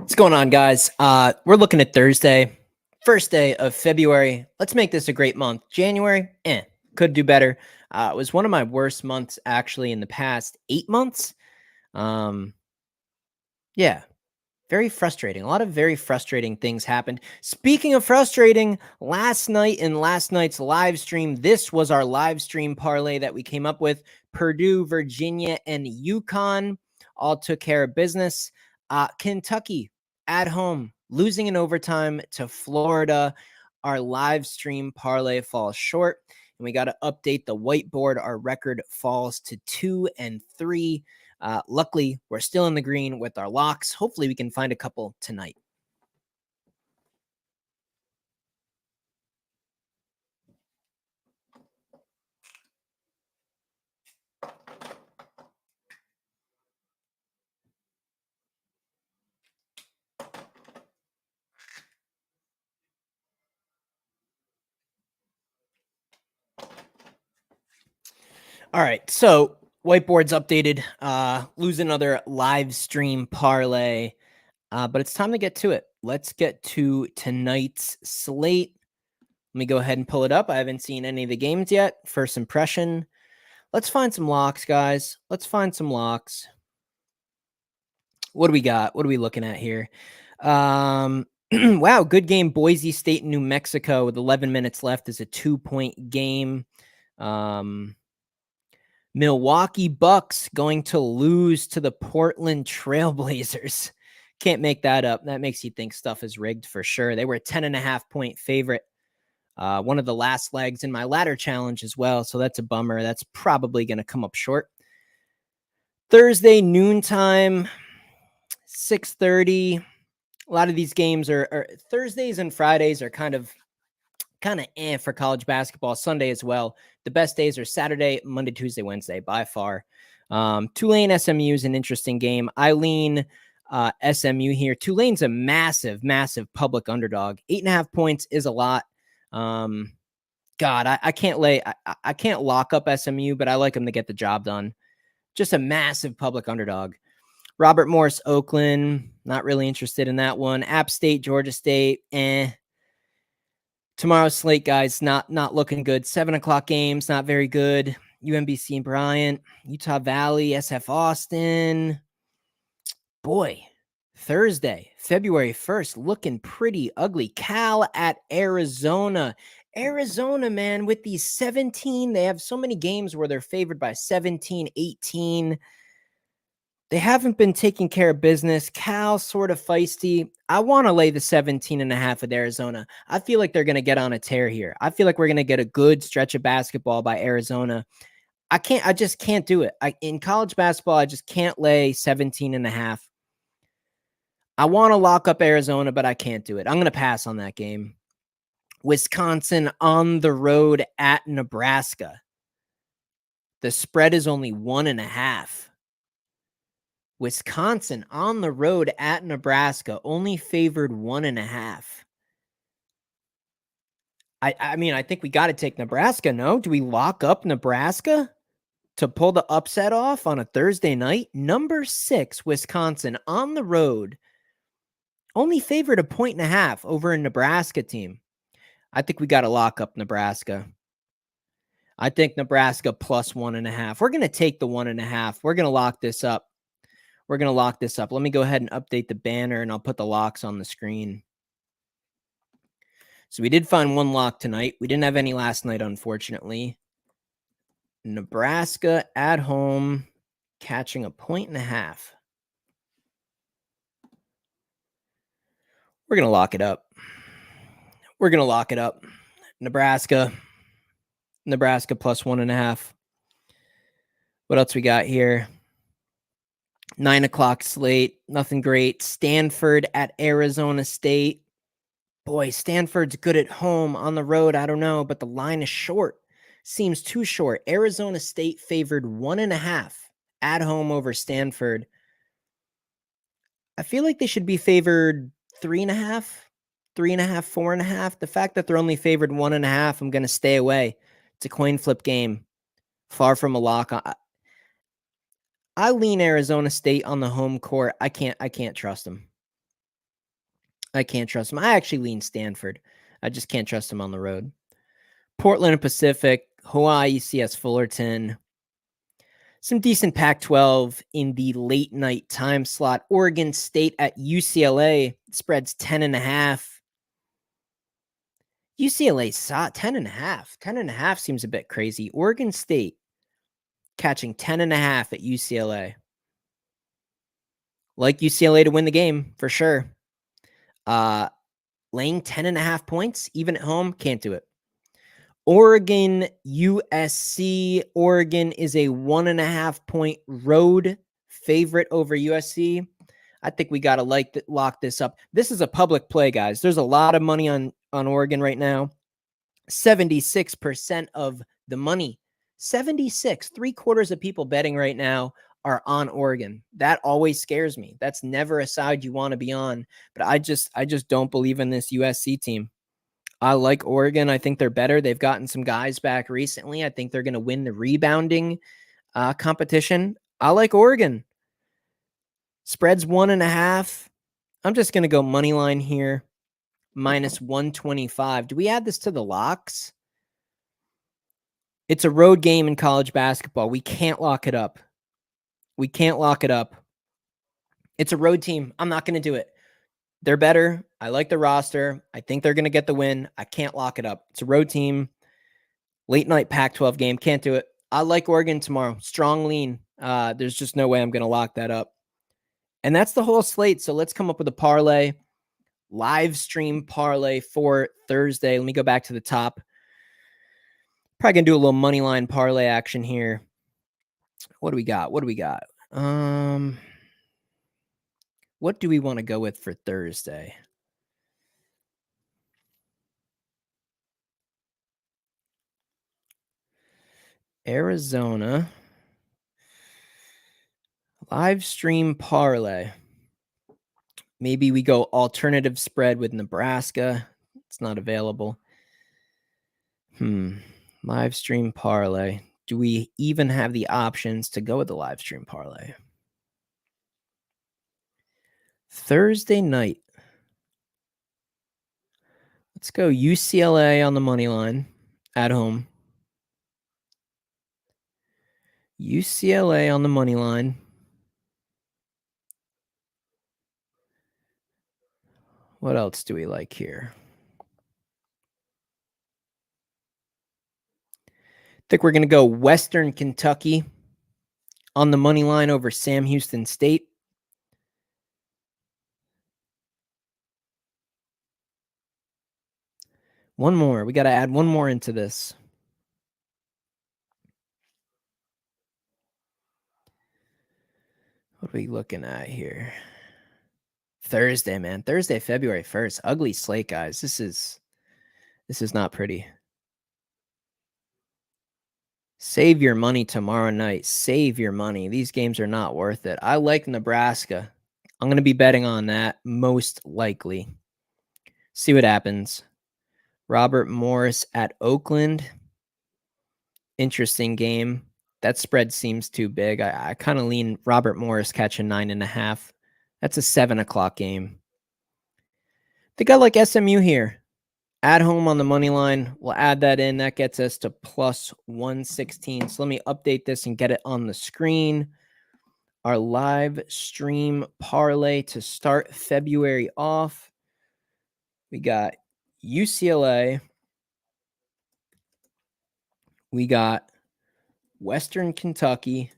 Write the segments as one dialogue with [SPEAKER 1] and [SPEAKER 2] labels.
[SPEAKER 1] What's going on, guys? We're looking at Thursday, first day of February. Let's make this a great month. January, could do better. It was one of my worst months actually in the past 8 months. Um, yeah, very frustrating. A lot of very frustrating things happened. Speaking of frustrating, last night in last night's live stream, this was our live stream parlay that we came up with. Purdue, Virginia, and UConn all took care of business. Kentucky at home, losing in overtime to Florida. Our live stream parlay falls short, and we got to update the whiteboard. Our record falls to 2-3. Luckily, we're still in the green with our locks. Hopefully, we can find a couple tonight. All right, so whiteboard's updated. Lose another live stream parlay, but it's time to get to it. Let's get to tonight's slate. Let me go ahead and pull it up. I haven't seen any of the games yet. First impression. Let's find some locks, guys. Let's find some locks. What do we got? What are we looking at here? Wow, good game. Boise State and New Mexico with 11 minutes left is a 2-point game. Milwaukee Bucks going to lose to the Portland Trailblazers. Can't make that up. That makes you think stuff is rigged for sure. They were a 10.5-point favorite. One of the last legs in my ladder challenge as well. So that's a bummer. That's probably going to come up short. Thursday, noontime, 6:30. A lot of these games are Thursdays and Fridays are kind of for college basketball. Sunday as well. The best days are Saturday, Monday, Tuesday, Wednesday by far. Tulane SMU is an interesting game. I lean SMU here. Tulane's a massive public underdog. 8.5 points is a lot. God, I can't I can't lock up SMU, but I like them to get the job done. Just a massive public underdog. Robert Morris, Oakland, not really interested in that one. App State, Georgia State, Tomorrow's slate, guys, not looking good. 7:00 games, not very good. UMBC and Bryant, Utah Valley, SF Austin. Boy, Thursday, February 1st, looking pretty ugly. Cal at Arizona. Arizona, man, with these 17, they have so many games where they're favored by 17, 18. They haven't been taking care of business. Cal sort of feisty. I want to lay the 17.5 with Arizona. I feel like they're going to get on a tear here. I feel like we're going to get a good stretch of basketball by Arizona. I just can't do it. In college basketball, I just can't lay 17.5. I want to lock up Arizona, but I can't do it. I'm going to pass on that game. Wisconsin on the road at Nebraska. The spread is only 1.5. Wisconsin on the road at Nebraska, only favored 1.5. I mean, I think we got to take Nebraska, no? Do we lock up Nebraska to pull the upset off on a Thursday night? Number 6, Wisconsin on the road, only favored 1.5 over a Nebraska team. I think we got to lock up Nebraska. I think Nebraska plus 1.5. We're going to take the 1.5. We're going to lock this up. We're going to lock this up. Let me go ahead and update the banner, and I'll put the locks on the screen. So we did find one lock tonight. We didn't have any last night, unfortunately. Nebraska at home, catching 1.5. We're going to lock it up. We're going to lock it up. Nebraska plus 1.5. What else we got here? 9:00 slate, nothing great. Stanford at Arizona State. Boy, Stanford's good at home. On the road, I don't know, but the line is short. Seems too short. Arizona State favored 1.5 at home over Stanford. I feel like they should be favored 3.5, 4.5. The fact that they're only favored 1.5, I'm going to stay away. It's a coin flip game. Far from a lock. I lean Arizona State on the home court. I can't trust them. I can't trust them. I actually lean Stanford. I just can't trust them on the road. Portland and Pacific, Hawaii, CS Fullerton. Some decent Pac-12 in the late night time slot. Oregon State at UCLA. Spreads 10.5. UCLA saw 10.5. 10.5 seems a bit crazy. Oregon State catching 10.5 at UCLA. Like UCLA to win the game for sure. Laying 10.5 points, even at home, can't do it. Oregon, USC. Oregon is a 1.5 point road favorite over USC. I think we got to lock this up. This is a public play, guys. There's a lot of money on Oregon right now. 76% of the money, 76, 3/4 of people betting right now are on Oregon. That always scares me. That's never a side you want to be on. But I just don't believe in this USC team. I like Oregon. I think they're better. They've gotten some guys back recently. I think they're going to win the rebounding competition. I like Oregon. Spreads 1.5. I'm just going to go money line here. -125. Do we add this to the locks? It's a road game in college basketball. We can't lock it up. We can't lock it up. It's a road team. I'm not going to do it. They're better. I like the roster. I think they're going to get the win. I can't lock it up. It's a road team. Late night Pac-12 game. Can't do it. I like Oregon tomorrow. Strong lean. There's just no way I'm going to lock that up. And that's the whole slate. So let's come up with a parlay. Live stream parlay for Thursday. Let me go back to the top. Probably going to do a little money line parlay action here. What do we got? What do we want to go with for Thursday? Arizona. Live stream parlay. Maybe we go alternative spread with Nebraska. It's not available. Live stream parlay. Do we even have the options to go with the live stream parlay? Thursday night. Let's go UCLA on the money line at home. UCLA on the money line. What else do we like here? I think we're going to go Western Kentucky on the money line over Sam Houston State. One more. We got to add one more into this. What are we looking at here? Thursday, man. Thursday, February 1st. Ugly slate, guys. This is not pretty. Save your money tomorrow night. Save your money. These games are not worth it. I like Nebraska. I'm going to be betting on that most likely. See what happens. Robert Morris at Oakland. Interesting game. That spread seems too big. I kind of lean Robert Morris catching 9.5. That's a 7:00 game. I think I like SMU here. At home on the money line. We'll add that in. That gets us to +116. So let me update this and get it on the screen. Our live stream parlay to start February off. We got UCLA. We got Western Kentucky.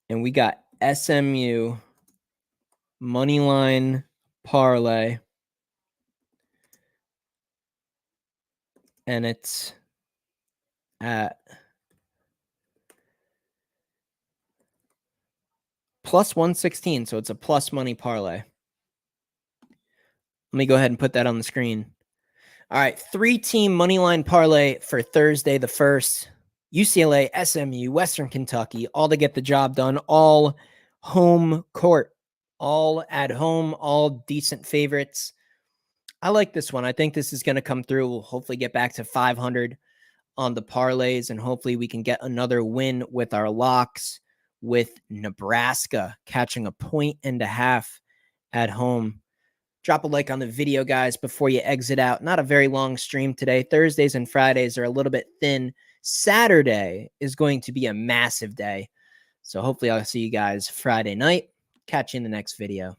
[SPEAKER 1] And we got SMU money line parlay. And it's at +116. So it's a plus money parlay. Let me go ahead and put that on the screen. All right. 3-team money line parlay for Thursday the 1st. UCLA, SMU, Western Kentucky, all to get the job done. All home court. All at home. All decent favorites. I like this one. I think this is going to come through. We'll hopefully get back to 500 on the parlays, and hopefully we can get another win with our locks with Nebraska catching 1.5 points at home. Drop a like on the video, guys, before you exit out. Not a very long stream today. Thursdays and Fridays are a little bit thin. Saturday is going to be a massive day. So hopefully I'll see you guys Friday night. Catch you in the next video.